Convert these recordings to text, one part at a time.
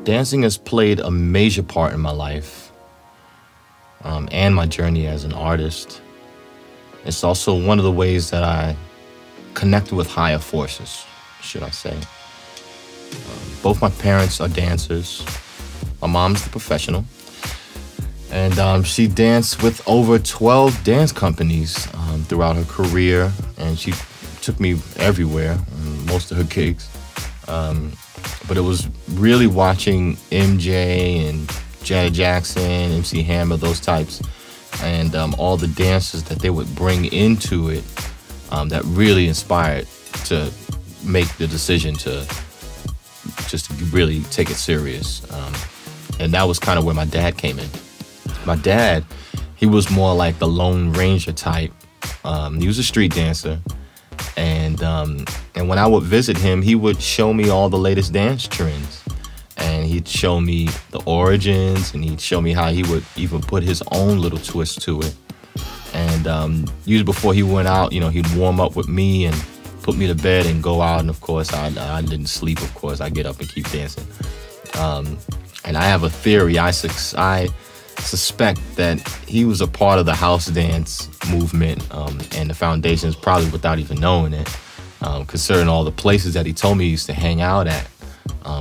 Dancing has played a major part in my life and my journey as an artist. It's also one of the ways that I connect with higher forces, should I say. Both my parents are dancers. My mom's the professional. And she danced with over 12 dance companies throughout her career. And she took me everywhere, most of her gigs. But it was really watching MJ and Janet Jackson, MC Hammer, those types, and all the dancers that they would bring into it that really inspired to make the decision to just really take it serious. And that was kind of where my dad came in. My dad, he was more like the Lone Ranger type. He was a street dancer. And when I would visit him, he would show me all the latest dance trends. And he'd show me the origins, and he'd show me how he would even put his own little twist to it. And usually before he went out, you know, he'd warm up with me and put me to bed and go out. And of course, I didn't sleep, of course. I get up and keep dancing. And I have a theory. I suspect that he was a part of the house dance movement and the foundations, probably without even knowing it, considering all the places that he told me he used to hang out at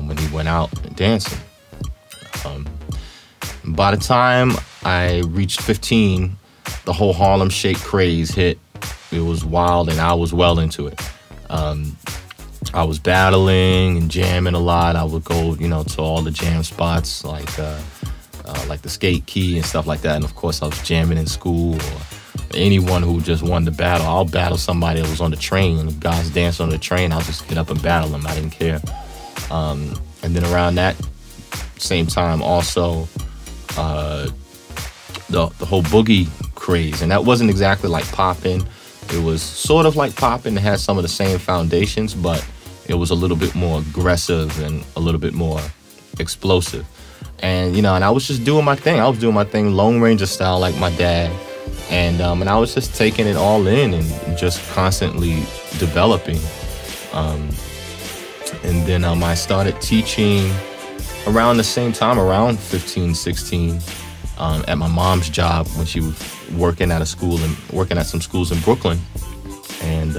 when he went out dancing. By the time I reached 15, the whole Harlem Shake craze hit. It was wild, and I was well into it. I was battling and jamming a lot. I would go, you know, to all the jam spots like the Skate Key and stuff like that. And of course, I was jamming in school, or anyone who just wanted to battle. I'll battle somebody that was on the train. And the guys dance on the train, I'll just get up and battle them. I didn't care. And then around that same time, also the whole boogie craze, and that wasn't exactly like popping. It was sort of like popping. It had some of the same foundations, but it was a little bit more aggressive and a little bit more explosive. And, you know, and I was just doing my thing. I was doing my thing Lone Ranger style like my dad. And I was just taking it all in and just constantly developing. And then I started teaching around the same time, around 15, 16, at my mom's job when she was working at a school and working at some schools in Brooklyn. And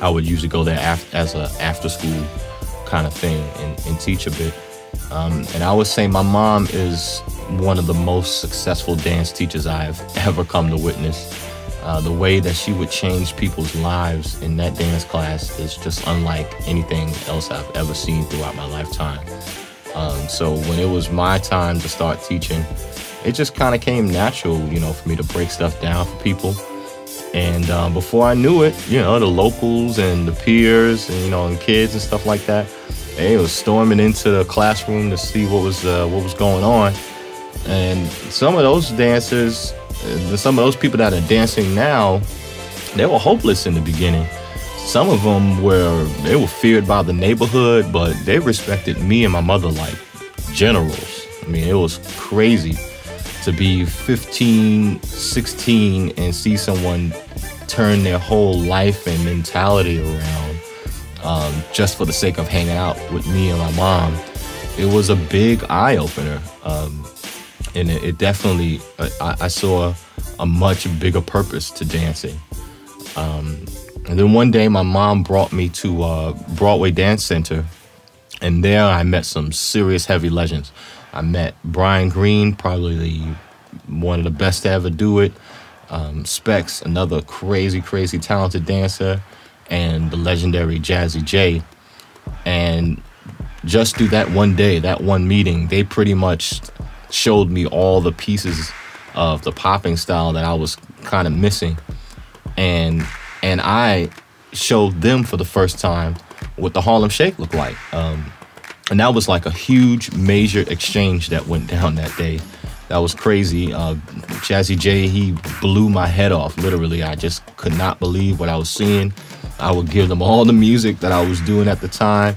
I would usually go there as a after school kind of thing and teach a bit. And I would say my mom is one of the most successful dance teachers I've ever come to witness. The way that she would change people's lives in that dance class is just unlike anything else I've ever seen throughout my lifetime. So when it was my time to start teaching, it just kind of came natural, you know, for me to break stuff down for people. And before I knew it, you know, the locals and the peers and, you know, and kids and stuff like that, they was storming into the classroom to see what was going on. And some of those dancers, some of those people that are dancing now, they were hopeless in the beginning. Some of them were feared by the neighborhood, but they respected me and my mother like generals. I mean, it was crazy to be 15, 16 and see someone turn their whole life and mentality around just for the sake of hanging out with me and my mom. It was a big eye-opener. And it definitely, I saw a much bigger purpose to dancing. And then one day my mom brought me to Broadway Dance Center, and there I met some serious heavy legends. I met Brian Green, probably one of the best to ever do it. Specs, another crazy, crazy talented dancer, and the legendary Jazzy J. And just through that one day, that one meeting, they pretty much showed me all the pieces of the popping style that I was kind of missing. And I showed them for the first time what the Harlem Shake looked like. And that was like a huge, major exchange that went down that day. That was crazy. Jazzy J, he blew my head off, literally. I just could not believe what I was seeing. I would give them all the music that I was doing at the time.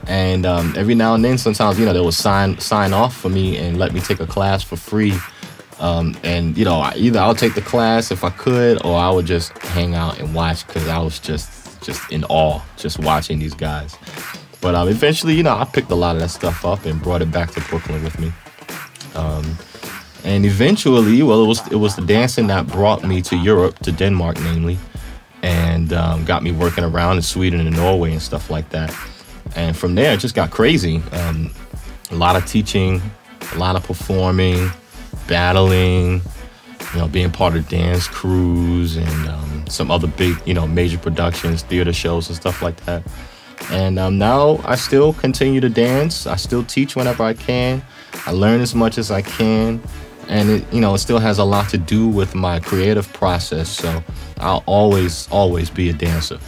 And every now and then, sometimes, you know, they would sign off for me and let me take a class for free. And, you know, either I'll take the class if I could, or I would just hang out and watch, because I was just in awe just watching these guys. But eventually, you know, I picked a lot of that stuff up and brought it back to Brooklyn with me. And eventually, well, it was the dancing that brought me to Europe, to Denmark namely, and got me working around in Sweden and Norway and stuff like that. And from there, it just got crazy. A lot of teaching, a lot of performing, battling, you know, being part of dance crews and some other big, you know, major productions, theater shows and stuff like that. And now I still continue to dance. I still teach whenever I can. I learn as much as I can. And it, you know, it still has a lot to do with my creative process. So I'll always be a dancer.